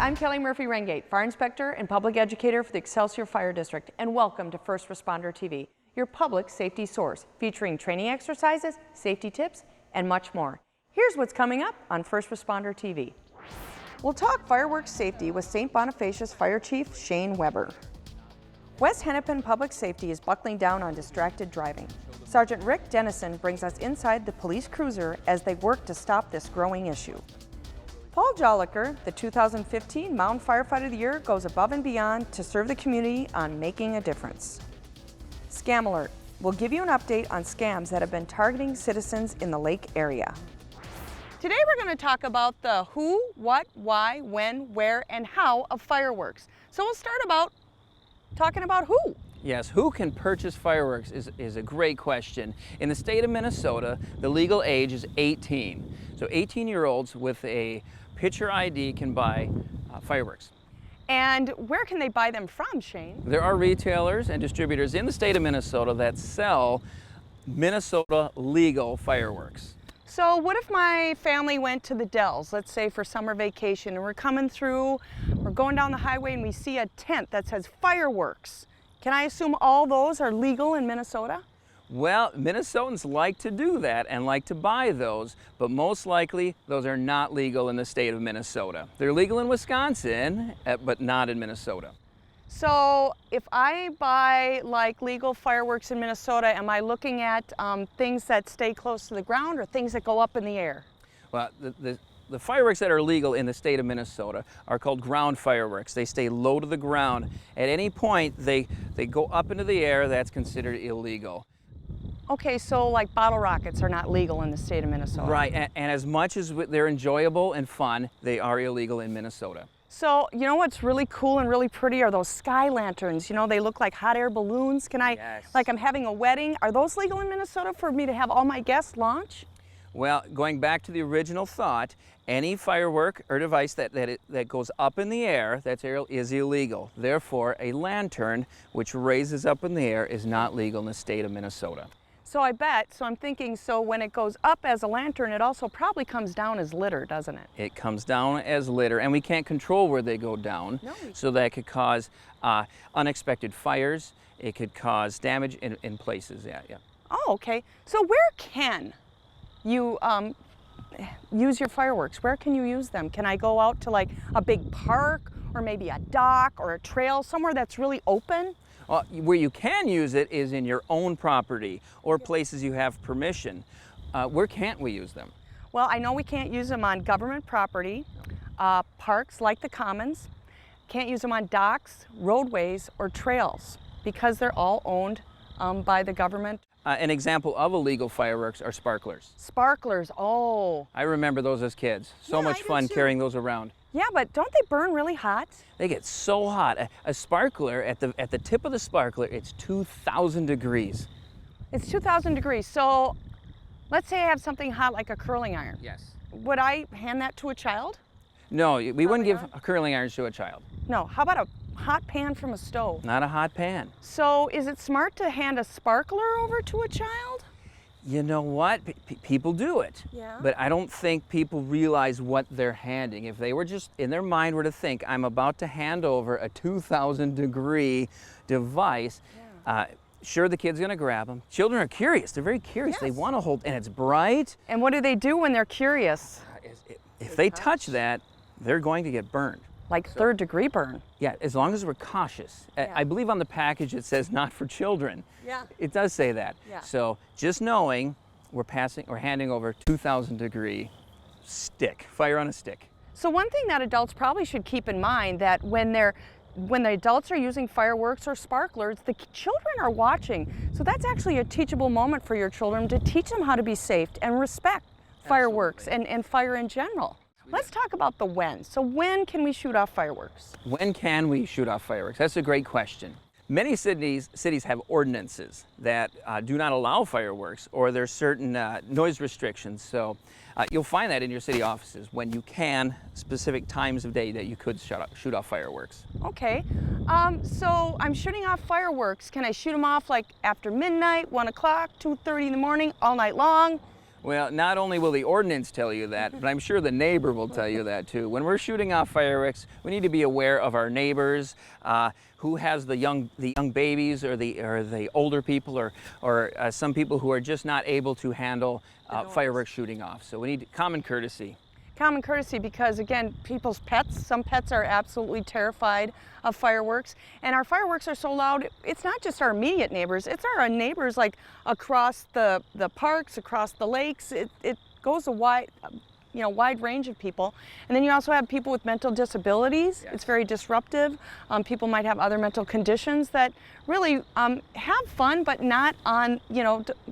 I'm Kellie Murphy-Ringate, Fire Inspector and Public Educator for the Excelsior Fire District, and welcome to First Responder TV, your public safety source, featuring training exercises, safety tips, and much more. Here's what's coming up on First Responder TV. We'll talk fireworks safety with St. Bonifacius Fire Chief Shane Weber. West Hennepin Public Safety is buckling down on distracted driving. Sergeant Rick Denneson brings us inside the police cruiser as they work to stop this growing issue. Paul Jolicoeur, the 2015 Mound Firefighter of the Year, goes above and beyond to serve the community on making a difference. Scam Alert will give you an update on scams that have been targeting citizens in the lake area. Today we're going to talk about the who, what, why, when, where, and how of fireworks. So we'll start about talking about who. Yes, who can purchase fireworks is a great question. In the state of Minnesota, the legal age is 18. So 18-year-olds with a picture ID can buy fireworks. And where can they buy them from, Shane? There are retailers and distributors in the state of Minnesota that sell Minnesota legal fireworks. So what if my family went to the Dells, let's say for summer vacation, and we're coming through, we're going down the highway and we see a tent that says fireworks. Can I assume all those are legal in Minnesota? Well, Minnesotans like to do that and like to buy those, but most likely those are not legal in the state of Minnesota. They're legal in Wisconsin, but not in Minnesota. So if I buy like legal fireworks in Minnesota, am I looking at things that stay close to the ground or things that go up in the air? Well, the fireworks that are legal in the state of Minnesota are called ground fireworks. They stay low to the ground. At any point they go up into the air, that's considered illegal. Okay, so like bottle rockets are not legal in the state of Minnesota. Right, and as much as they're enjoyable and fun, they are illegal in Minnesota. So, you know what's really cool and really pretty are those sky lanterns. You know, they look like hot air balloons. Can I, yes. Like I'm having a wedding, are those legal in Minnesota for me to have all my guests launch? Well, going back to the original thought, any firework or device that goes up in the air is illegal. Therefore, a lantern which raises up in the air is not legal in the state of Minnesota. So I'm thinking, so when it goes up as a lantern, it also probably comes down as litter, doesn't it? It comes down as litter, and we can't control where they go down. No. So that could cause unexpected fires. It could cause damage in places, yeah. Oh, okay. So where can you use your fireworks? Where can you use them? Can I go out to like a big park or maybe a dock or a trail, somewhere that's really open? Where you can use it is in your own property or places you have permission. Where can't we use them? Well, I know we can't use them on government property, parks like the Commons. Can't use them on docks, roadways, or trails because they're all owned by the government. An example of illegal fireworks are sparklers. Sparklers, oh. I remember those as kids. So much fun carrying those around. Yeah, but don't they burn really hot? They get so hot. A sparkler, at the tip of the sparkler, it's 2,000 degrees. It's 2,000 degrees. So let's say I have something hot like a curling iron. Yes. Would I hand that to a child? No, we wouldn't give curling irons to a child. No. How about a hot pan from a stove? Not a hot pan. So is it smart to hand a sparkler over to a child? You know what? People do it. Yeah. But I don't think people realize what they're handing. If they were just, in their mind, were to think, I'm about to hand over a 2,000 degree device, sure, the kid's gonna grab them. Children are curious. They're very curious. Yes. They want to hold, and it's bright. And what do they do when they're curious? If they touch that, they're going to get burned. Like third-degree burn. Yeah, as long as we're cautious. Yeah. I believe on the package it says not for children. Yeah. It does say that. Yeah. So just knowing we're handing over 2,000 degree stick, fire on a stick. So one thing that adults probably should keep in mind that when the adults are using fireworks or sparklers, the children are watching. So that's actually a teachable moment for your children to teach them how to be safe and respect fireworks and fire in general. Let's talk about the when. So when can we shoot off fireworks? When can we shoot off fireworks? That's a great question. Many cities have ordinances that do not allow fireworks, or there's certain noise restrictions. So you'll find that in your city offices when you can, specific times of day that you could shoot off fireworks. Okay, so I'm shooting off fireworks. Can I shoot them off like after midnight, 1 o'clock, 2:30 in the morning, all night long? Well, not only will the ordinance tell you that, but I'm sure the neighbor will tell you that too. When we're shooting off fireworks, we need to be aware of our neighbors, who has the young babies, or the older people, or some people who are just not able to handle fireworks shooting off. So we need common courtesy. Common courtesy, because again, people's pets, some pets are absolutely terrified of fireworks, and our fireworks are so loud. It's not just our immediate neighbors, it's our neighbors like across the parks, across the lakes. It goes a wide range of people. And then you also have people with mental disabilities. Yes. It's very disruptive. People might have other mental conditions that really have fun, but not on,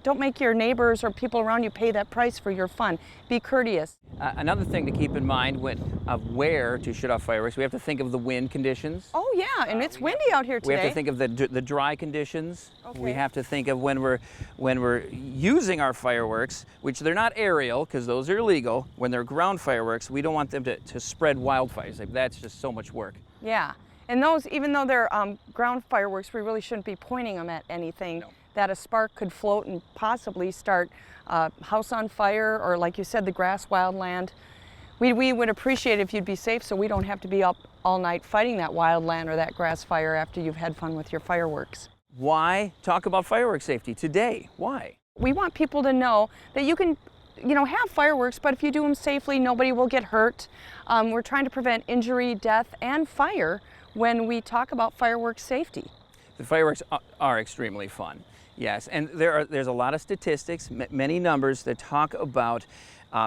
don't make your neighbors or people around you pay that price for your fun. Be courteous. Another thing to keep in mind of where to shoot off fireworks, we have to think of the wind conditions. Oh yeah, and it's windy out here today. We have to think of the dry conditions. Okay. We have to think of when we're using our fireworks, which they're not aerial because those are illegal. When they're ground fireworks, we don't want them to spread wildfires. Like, that's just so much work. Yeah, and those, even though they're ground fireworks, we really shouldn't be pointing them at anything. No. That a spark could float and possibly start a house on fire, or like you said, the grass wildland. We would appreciate it if you'd be safe, so we don't have to be up all night fighting that wildland or that grass fire after you've had fun with your fireworks. Why talk about fireworks safety today? Why? We want people to know that you can, have fireworks, but if you do them safely, nobody will get hurt. We're trying to prevent injury, death, and fire when we talk about fireworks safety. The fireworks are extremely fun. Yes, and there's a lot of statistics, many numbers that talk about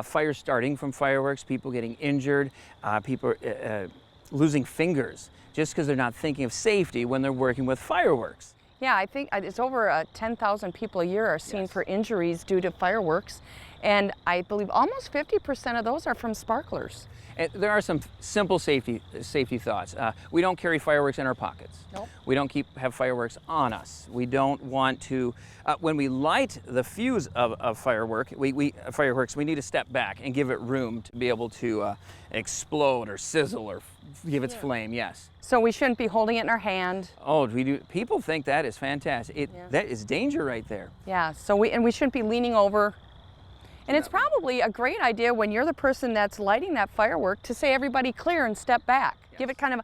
fires starting from fireworks, people getting injured, people losing fingers just because they're not thinking of safety when they're working with fireworks. Yeah, I think it's over 10,000 people a year are seen Yes. for injuries due to fireworks, and I believe almost 50% of those are from sparklers. And there are some simple safety thoughts. We don't carry fireworks in our pockets. Nope. We don't have fireworks on us. We don't want to, when we light the fuse of fireworks, we need to step back and give it room to be able to explode or sizzle or give its flame, yes. So we shouldn't be holding it in our hand. Oh, we do. People think that is fantastic. That is danger right there. Yeah, so we shouldn't be leaning over. And it's probably a great idea when you're the person that's lighting that firework to say, everybody clear and step back. Yes. Give it kind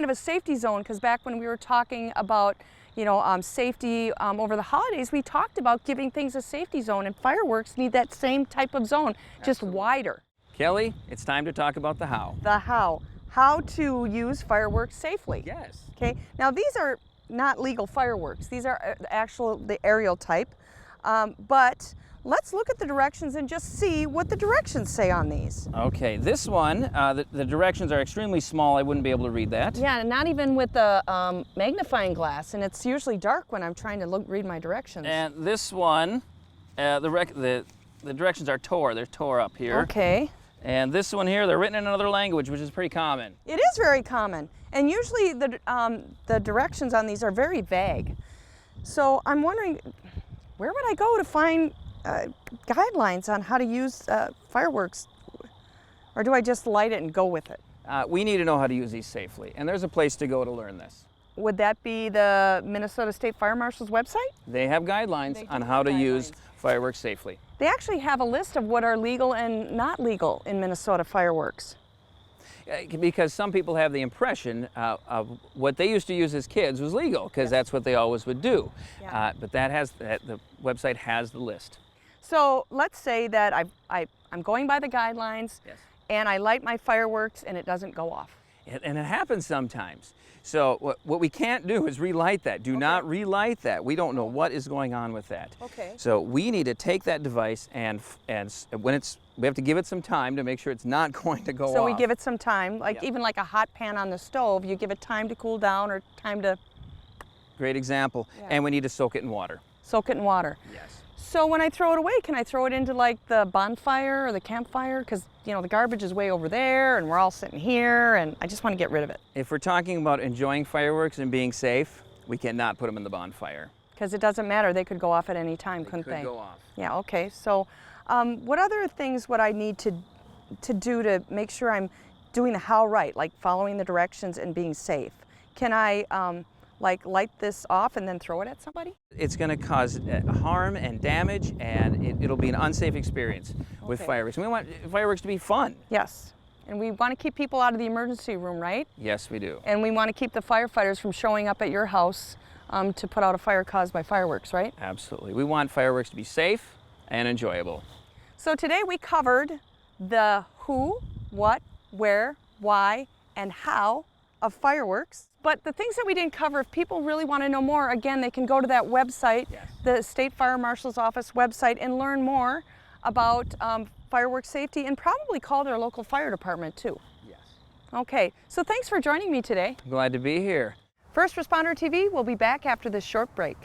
of a safety zone, because back when we were talking about safety over the holidays, we talked about giving things a safety zone, and fireworks need that same type of zone, just wider. Kelly, it's time to talk about the how. The how to use fireworks safely. Yes. Okay, now these are not legal fireworks. These are the aerial type, but let's look at the directions and just see what the directions say on these. Okay, this one, the directions are extremely small. I wouldn't be able to read that. Yeah, and not even with the magnifying glass, and it's usually dark when I'm trying to read my directions. And this one, the directions are tore. They're tore up here. Okay. And this one here, they're written in another language, which is pretty common. It is very common, and usually the directions on these are very vague. So I'm wondering, where would I go to find guidelines on how to use fireworks, or do I just light it and go with it? We need to know how to use these safely, and there's a place to go to learn this. Would that be the Minnesota State Fire Marshal's website? They have guidelines on how to use fireworks safely. They actually have a list of what are legal and not legal in Minnesota fireworks. Because some people have the impression of what they used to use as kids was legal, because that's what they always would do. Yeah. But the website has the list. So let's say that I'm going by the guidelines, Yes. and I light my fireworks and it doesn't go off. And it happens sometimes. So what we can't do is relight that. Do not relight that. We don't know what is going on with that. Okay. So we need to take that device and when we have to give it some time to make sure it's not going to go off. So we give it some time, like Yep. even like a hot pan on the stove, you give it time to cool down or time to Great example. Yeah. And we need to soak it in water. soak it in water. Yes. So when I throw it away, can I throw it into like the bonfire or the campfire? Because the garbage is way over there and we're all sitting here and I just want to get rid of it. If we're talking about enjoying fireworks and being safe, we cannot put them in the bonfire. Because it doesn't matter, they could go off at any time, couldn't they? Could go off. Yeah, okay. So what other things would I need to do to make sure I'm doing the how right, like following the directions and being safe? Can I like light this off and then throw it at somebody? It's going to cause harm and damage, and it'll be an unsafe experience with Okay. fireworks. And we want fireworks to be fun. Yes. And we want to keep people out of the emergency room, right? Yes, we do. And we want to keep the firefighters from showing up at your house to put out a fire caused by fireworks, right? Absolutely. We want fireworks to be safe and enjoyable. So today we covered the who, what, where, why, and how of fireworks. But the things that we didn't cover, if people really want to know more, again, they can go to that website, Yes. the State Fire Marshal's Office website, and learn more about fireworks safety, and probably call their local fire department too. Yes. Okay, so thanks for joining me today. Glad to be here. First Responder TV will be back after this short break.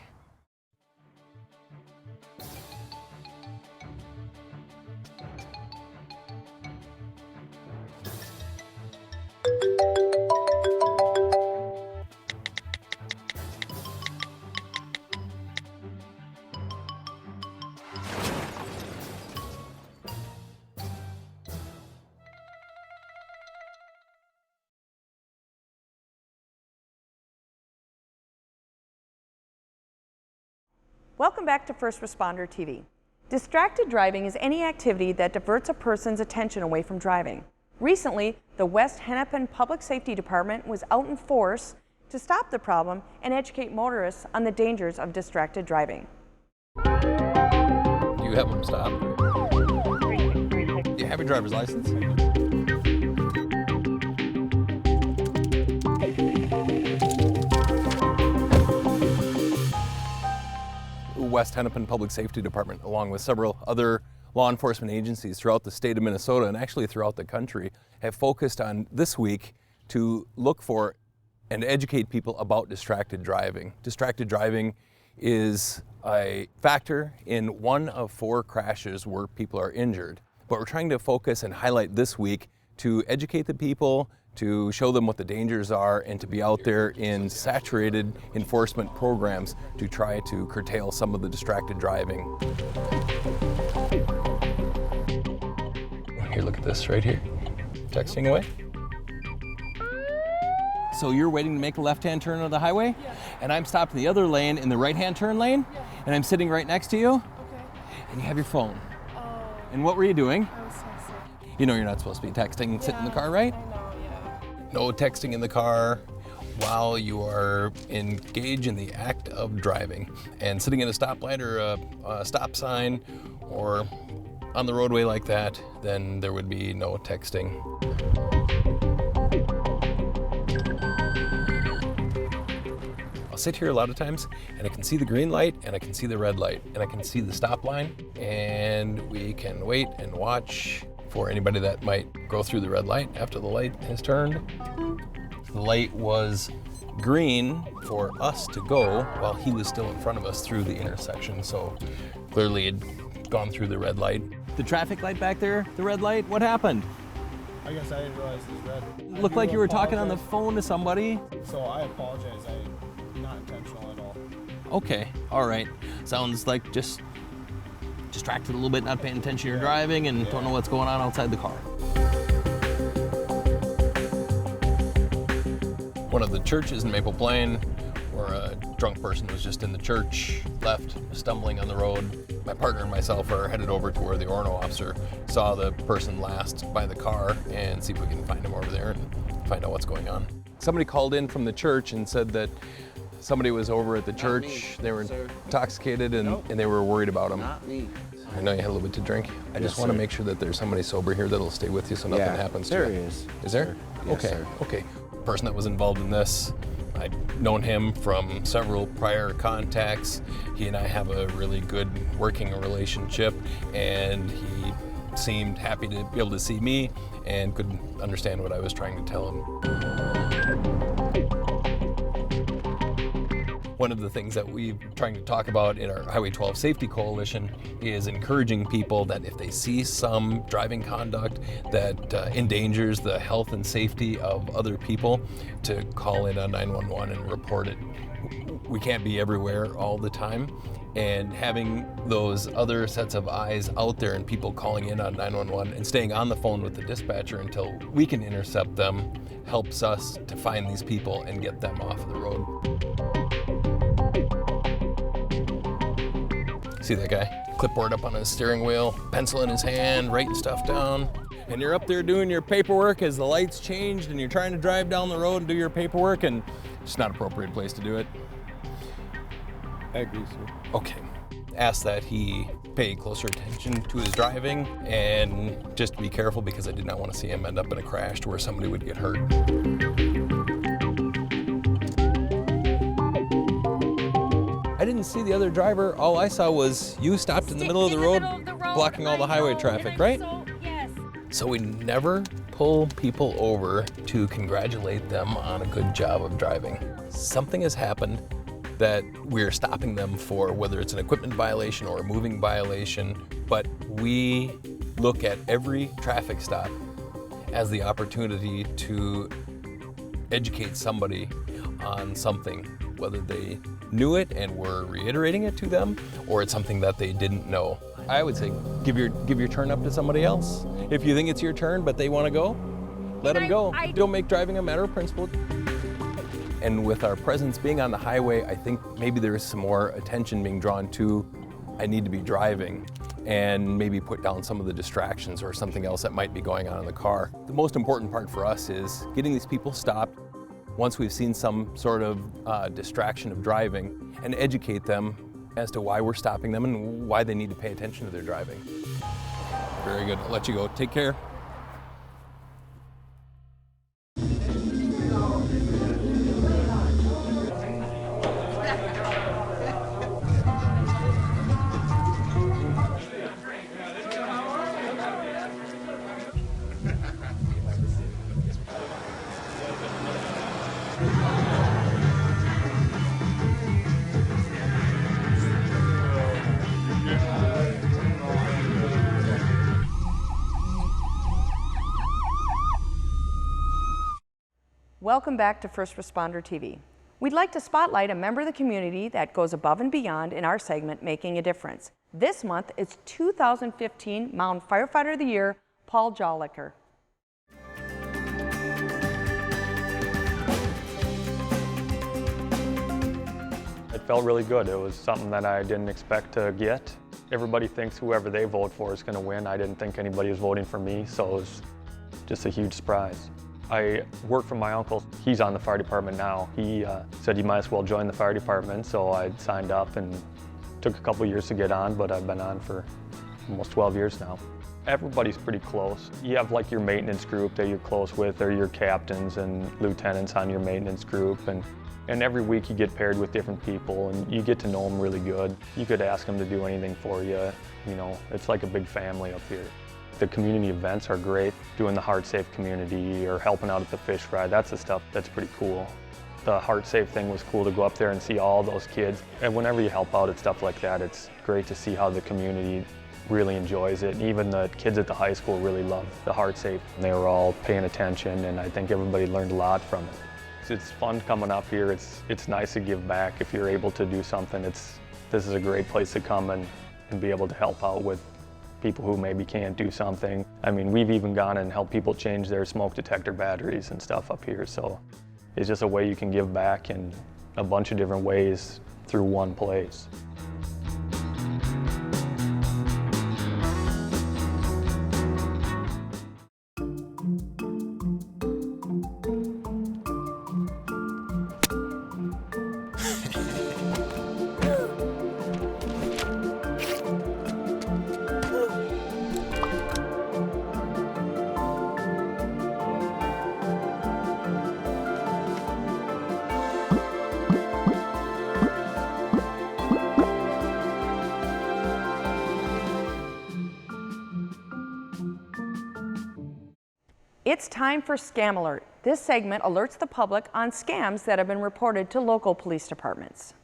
Welcome back to First Responder TV. Distracted driving is any activity that diverts a person's attention away from driving. Recently, the West Hennepin Public Safety Department was out in force to stop the problem and educate motorists on the dangers of distracted driving. Do you have them stop? Do you have your driver's license? West Hennepin Public Safety Department, along with several other law enforcement agencies throughout the state of Minnesota and actually throughout the country, have focused on this week to look for and educate people about distracted driving. Distracted driving is a factor in 1 of 4 crashes where people are injured. But we're trying to focus and highlight this week to educate the people, to show them what the dangers are, and to be out there in saturated enforcement programs to try to curtail some of the distracted driving. Here, look at this right here. Texting away. So you're waiting to make a left-hand turn on the highway? Yeah. And I'm stopped in the other lane, in the right-hand turn lane? Yeah. And I'm sitting right next to you? Okay. And you have your phone. Oh, And what were you doing? I was texting. You know you're not supposed to be texting and sitting in the car, right? I know, yeah. No texting in the car while you are engaged in the act of driving. And sitting at a stoplight or a stop sign or on the roadway like that, then there would be no texting. I'll sit here a lot of times and I can see the green light and I can see the red light and I can see the stop line, and we can wait and watch for anybody that might go through the red light after the light has turned. The light was green for us to go while he was still in front of us through the intersection, so clearly he'd gone through the red light. The traffic light back there, the red light, what happened? I guess I didn't realize it was red. Looked like you were talking on the phone to somebody. So I apologize. Not intentional at all. Okay, all right. Sounds like just distracted a little bit, not paying attention to your driving, and don't know what's going on outside the car. One of the churches in Maple Plain, where a drunk person was just in the church, left, stumbling on the road. My partner and myself are headed over to where the Orno officer saw the person last by the car and see if we can find him over there and find out what's going on. Somebody called in from the church and said that somebody was over at the church. They were intoxicated and they were worried about him. Not me. I know you had a little bit to drink. I just want to make sure that there's somebody sober here that'll stay with you so nothing happens to you. There is. Is there? Yes, okay. sir. Okay. The person that was involved in this, I've known him from several prior contacts. He and I have a really good working relationship, and he seemed happy to be able to see me and could understand what I was trying to tell him. One of the things that we're trying to talk about in our Highway 12 Safety Coalition is encouraging people that if they see some driving conduct that endangers the health and safety of other people, to call in on 911 and report it. We can't be everywhere all the time, and having those other sets of eyes out there and people calling in on 911 and staying on the phone with the dispatcher until we can intercept them helps us to find these people and get them off the road. See that guy? Clipboard up on his steering wheel, pencil in his hand, writing stuff down. And you're up there doing your paperwork as the lights changed and you're trying to drive down the road and do your paperwork, and it's not an appropriate place to do it. I agree, sir. Okay. Ask that he pay closer attention to his driving and just be careful, because I did not want to see him end up in a crash to where somebody would get hurt. I didn't see the other driver. All I saw was you stopped in the middle of the road, blocking all the highway traffic, right? Yes. So we never pull people over to congratulate them on a good job of driving. Something has happened that we're stopping them for, whether it's an equipment violation or a moving violation, but we look at every traffic stop as the opportunity to educate somebody on something, whether they knew it and were reiterating it to them, or it's something that they didn't know. I would say give your turn up to somebody else. If you think it's your turn but they want to go, let them go. Don't make driving a matter of principle. And with our presence being on the highway, I think maybe there is some more attention being drawn to, I need to be driving, and maybe put down some of the distractions or something else that might be going on in the car. The most important part for us is getting these people stopped once we've seen some sort of distraction of driving, and educate them as to why we're stopping them and why they need to pay attention to their driving. Very good. I'll let you go. Take care. Welcome back to First Responder TV. We'd like to spotlight a member of the community that goes above and beyond in our segment, Making a Difference. This month, it's 2015 Mound Firefighter of the Year, Paul Jolicoeur. It felt really good. It was something that I didn't expect to get. Everybody thinks whoever they vote for is going to win. I didn't think anybody was voting for me, so it was just a huge surprise. I work for my uncle. He's on the fire department now. He said you might as well join the fire department, so I signed up, and took a couple years to get on, but I've been on for almost 12 years now. Everybody's pretty close. You have like your maintenance group that you're close with, or your captains and lieutenants on your maintenance group, and every week you get paired with different people and you get to know them really good. You could ask them to do anything for you. You know, it's like a big family up here. The community events are great. Doing the Heart Safe community or helping out at the fish fry, that's the stuff that's pretty cool. The Heart Safe thing was cool to go up there and see all those kids. And whenever you help out at stuff like that, it's great to see how the community really enjoys it. And even the kids at the high school really love the Heart Safe. They were all paying attention, and I think everybody learned a lot from it. It's fun coming up here. It's nice to give back if you're able to do something. This is a great place to come and be able to help out with people who maybe can't do something. I mean, we've even gone and helped people change their smoke detector batteries and stuff up here. So it's just a way you can give back in a bunch of different ways through one place. It's time for Scam Alert. This segment alerts the public on scams that have been reported to local police departments.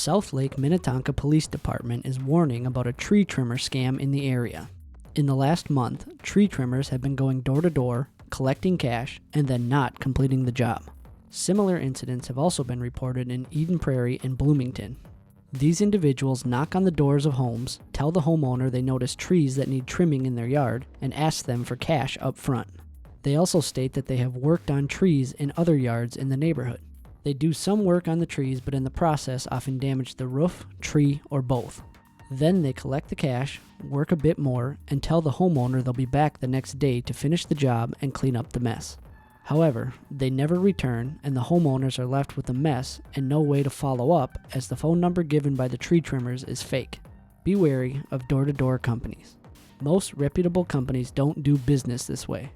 South Lake Minnetonka Police Department is warning about a tree trimmer scam in the area. In the last month, tree trimmers have been going door to door, collecting cash, and then not completing the job. Similar incidents have also been reported in Eden Prairie and Bloomington. These individuals knock on the doors of homes, tell the homeowner they notice trees that need trimming in their yard, and ask them for cash up front. They also state that they have worked on trees in other yards in the neighborhood. They do some work on the trees, but in the process often damage the roof, tree, or both. Then they collect the cash, work a bit more, and tell the homeowner they'll be back the next day to finish the job and clean up the mess. However, they never return, and the homeowners are left with a mess and no way to follow up, as the phone number given by the tree trimmers is fake. Be wary of door-to-door companies. Most reputable companies don't do business this way.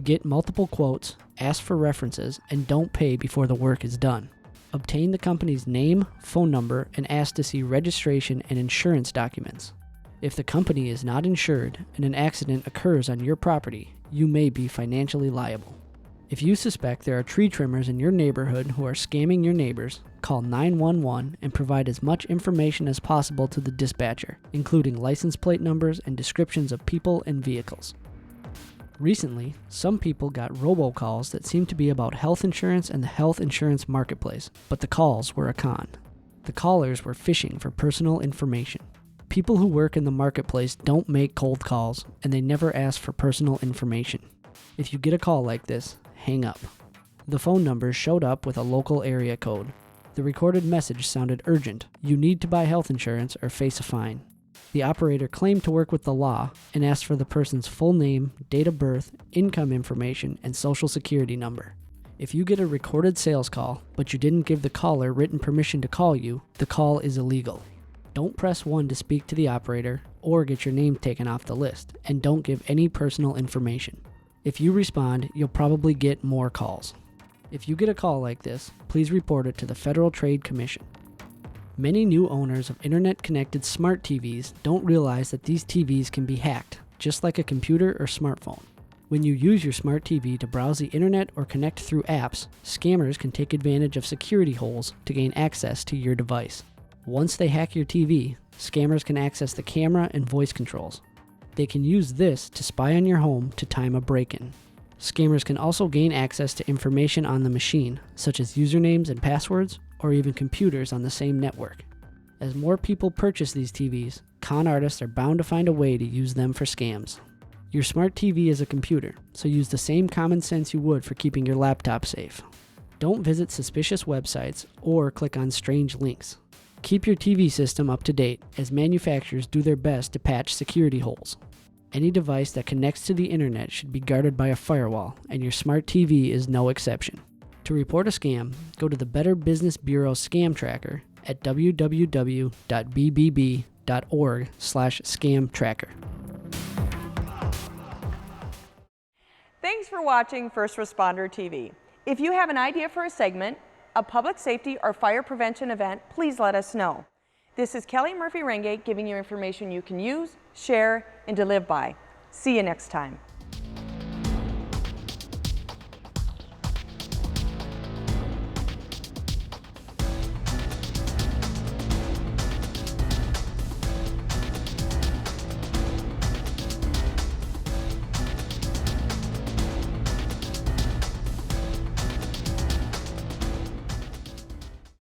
Get multiple quotes, ask for references, and don't pay before the work is done. Obtain the company's name, phone number, and ask to see registration and insurance documents. If the company is not insured and an accident occurs on your property, you may be financially liable. If you suspect there are tree trimmers in your neighborhood who are scamming your neighbors, call 911 and provide as much information as possible to the dispatcher, including license plate numbers and descriptions of people and vehicles. Recently, some people got robocalls that seemed to be about health insurance and the health insurance marketplace, but the calls were a con. The callers were phishing for personal information. People who work in the marketplace don't make cold calls, and they never ask for personal information. If you get a call like this, hang up. The phone numbers showed up with a local area code. The recorded message sounded urgent. You need to buy health insurance or face a fine. The operator claimed to work with the law and asked for the person's full name, date of birth, income information, and social security number. If you get a recorded sales call, but you didn't give the caller written permission to call you, the call is illegal. Don't press 1 to speak to the operator or get your name taken off the list, and don't give any personal information. If you respond, you'll probably get more calls. If you get a call like this, please report it to the Federal Trade Commission. Many new owners of internet-connected smart TVs don't realize that these TVs can be hacked, just like a computer or smartphone. When you use your smart TV to browse the internet or connect through apps, scammers can take advantage of security holes to gain access to your device. Once they hack your TV, scammers can access the camera and voice controls. They can use this to spy on your home to time a break-in. Scammers can also gain access to information on the machine, such as usernames and passwords, or even computers on the same network. As more people purchase these TVs, con artists are bound to find a way to use them for scams. Your smart TV is a computer, so use the same common sense you would for keeping your laptop safe. Don't visit suspicious websites or click on strange links. Keep your TV system up to date, as manufacturers do their best to patch security holes. Any device that connects to the internet should be guarded by a firewall, and your smart TV is no exception. To report a scam, go to the Better Business Bureau Scam Tracker at www.bbb.org/scam tracker. Thanks for watching First Responder TV. If you have an idea for a segment, a public safety or fire prevention event, please let us know. This is Kellie Murphy-Ringate giving you information you can use, share, and to live by. See you next time.